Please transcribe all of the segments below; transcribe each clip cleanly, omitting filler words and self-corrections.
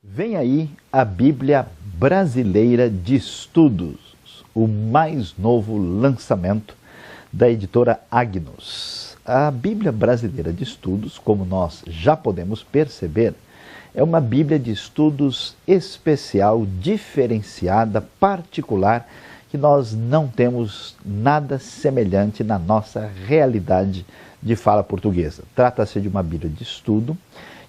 Vem aí a Bíblia Brasileira de Estudos, o mais novo lançamento da editora Agnus. A Bíblia Brasileira de Estudos, como nós já podemos perceber, é uma Bíblia de estudos especial, diferenciada, particular, que nós não temos nada semelhante na nossa realidade de fala portuguesa. Trata-se de uma Bíblia de estudo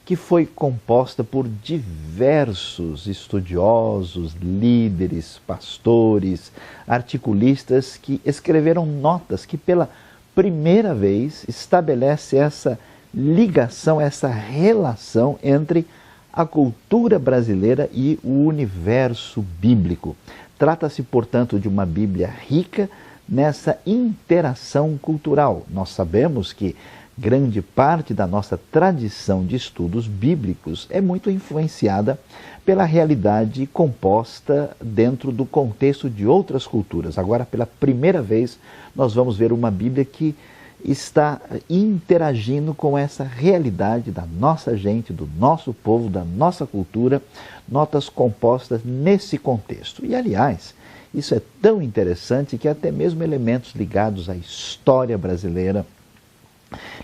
que foi composta por diversos estudiosos, líderes, pastores, articulistas que escreveram notas que pela primeira vez estabelece essa ligação, essa relação entre a cultura brasileira e o universo bíblico. Trata-se, portanto, de uma Bíblia rica nessa interação cultural. Nós sabemos que grande parte da nossa tradição de estudos bíblicos é muito influenciada pela realidade composta dentro do contexto de outras culturas. Agora, pela primeira vez, nós vamos ver uma Bíblia que está interagindo com essa realidade da nossa gente, do nosso povo, da nossa cultura, notas compostas nesse contexto. E, aliás, isso é tão interessante que até mesmo elementos ligados à história brasileira,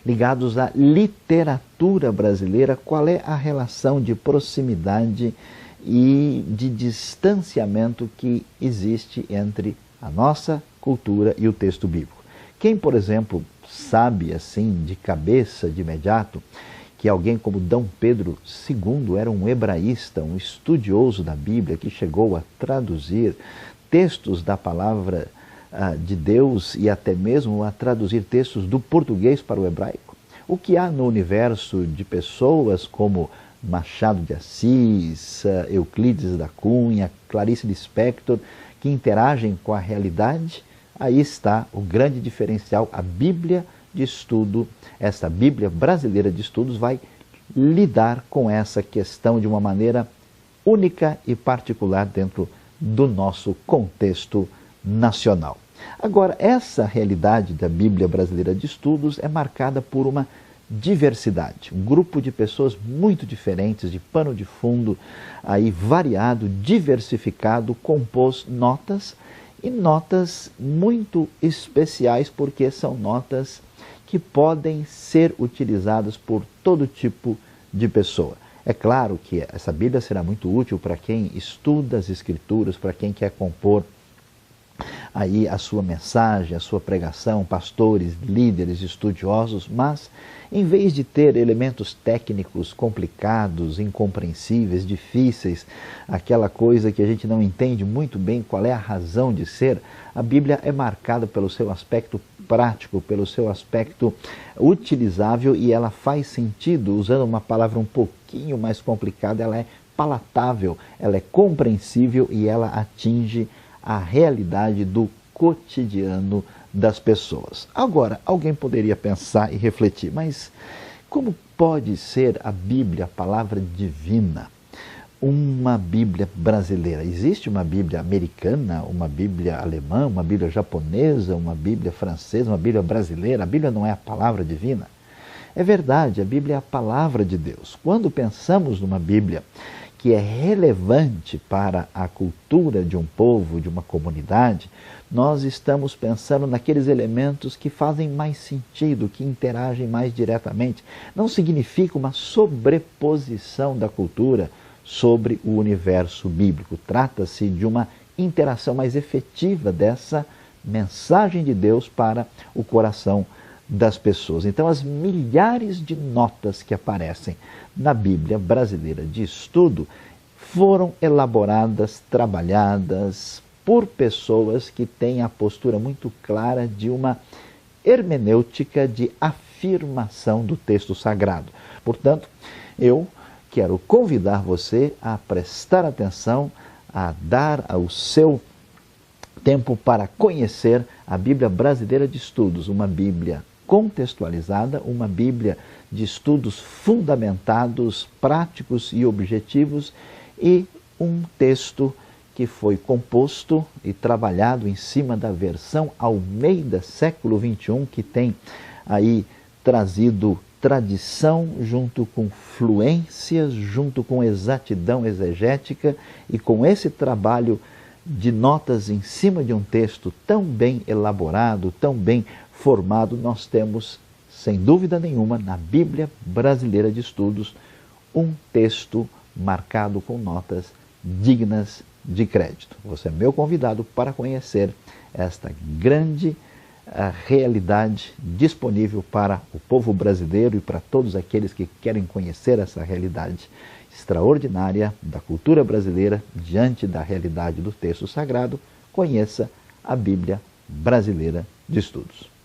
ligados à literatura brasileira, qual é a relação de proximidade e de distanciamento que existe entre a nossa cultura e o texto bíblico. Quem, por exemplo, sabe assim de cabeça, de imediato, que alguém como D. Pedro II era um hebraísta, um estudioso da Bíblia, que chegou a traduzir textos da palavra de Deus e até mesmo a traduzir textos do português para o hebraico? O que há no universo de pessoas como Machado de Assis, Euclides da Cunha, Clarice Lispector, que interagem com a realidade? Aí está o grande diferencial. A Bíblia de estudo, essa Bíblia Brasileira de Estudos, vai lidar com essa questão de uma maneira única e particular dentro do nosso contexto nacional. Agora, essa realidade da Bíblia Brasileira de Estudos é marcada por uma diversidade. Um grupo de pessoas muito diferentes, de pano de fundo aí variado, diversificado, compôs notas e notas muito especiais, porque são notas que podem ser utilizadas por todo tipo de pessoa. É claro que essa Bíblia será muito útil para quem estuda as Escrituras, para quem quer compor aí a sua mensagem, a sua pregação, pastores, líderes, estudiosos, mas em vez de ter elementos técnicos complicados, incompreensíveis, difíceis, aquela coisa que a gente não entende muito bem qual é a razão de ser, a Bíblia é marcada pelo seu aspecto prático, pelo seu aspecto utilizável, e ela faz sentido, usando uma palavra um pouquinho mais complicada, ela é palatável, ela é compreensível e ela atinge a realidade do cotidiano das pessoas. Agora, alguém poderia pensar e refletir, mas como pode ser a Bíblia, a palavra divina, uma Bíblia brasileira? Existe uma Bíblia americana, uma Bíblia alemã, uma Bíblia japonesa, uma Bíblia francesa, uma Bíblia brasileira? A Bíblia não é a palavra divina? É verdade, a Bíblia é a palavra de Deus. Quando pensamos numa Bíblia que é relevante para a cultura de um povo, de uma comunidade, nós estamos pensando naqueles elementos que fazem mais sentido, que interagem mais diretamente. Não significa uma sobreposição da cultura sobre o universo bíblico. Trata-se de uma interação mais efetiva dessa mensagem de Deus para o coração das pessoas. Então, as milhares de notas que aparecem na Bíblia Brasileira de Estudo foram elaboradas, trabalhadas por pessoas que têm a postura muito clara de uma hermenêutica de afirmação do texto sagrado. Portanto, eu quero convidar você a prestar atenção, a dar ao seu tempo para conhecer a Bíblia Brasileira de Estudos, uma Bíblia contextualizada, uma Bíblia de estudos fundamentados, práticos e objetivos, e um texto que foi composto e trabalhado em cima da versão Almeida século XXI, que tem aí trazido tradição junto com fluências, junto com exatidão exegética, e com esse trabalho de notas em cima de um texto tão bem elaborado, tão bem formado, nós temos, sem dúvida nenhuma, na Bíblia Brasileira de Estudos, um texto marcado com notas dignas de crédito. Você é meu convidado para conhecer esta grande realidade disponível para o povo brasileiro e para todos aqueles que querem conhecer essa realidade extraordinária da cultura brasileira diante da realidade do texto sagrado. Conheça a Bíblia Brasileira de Estudos.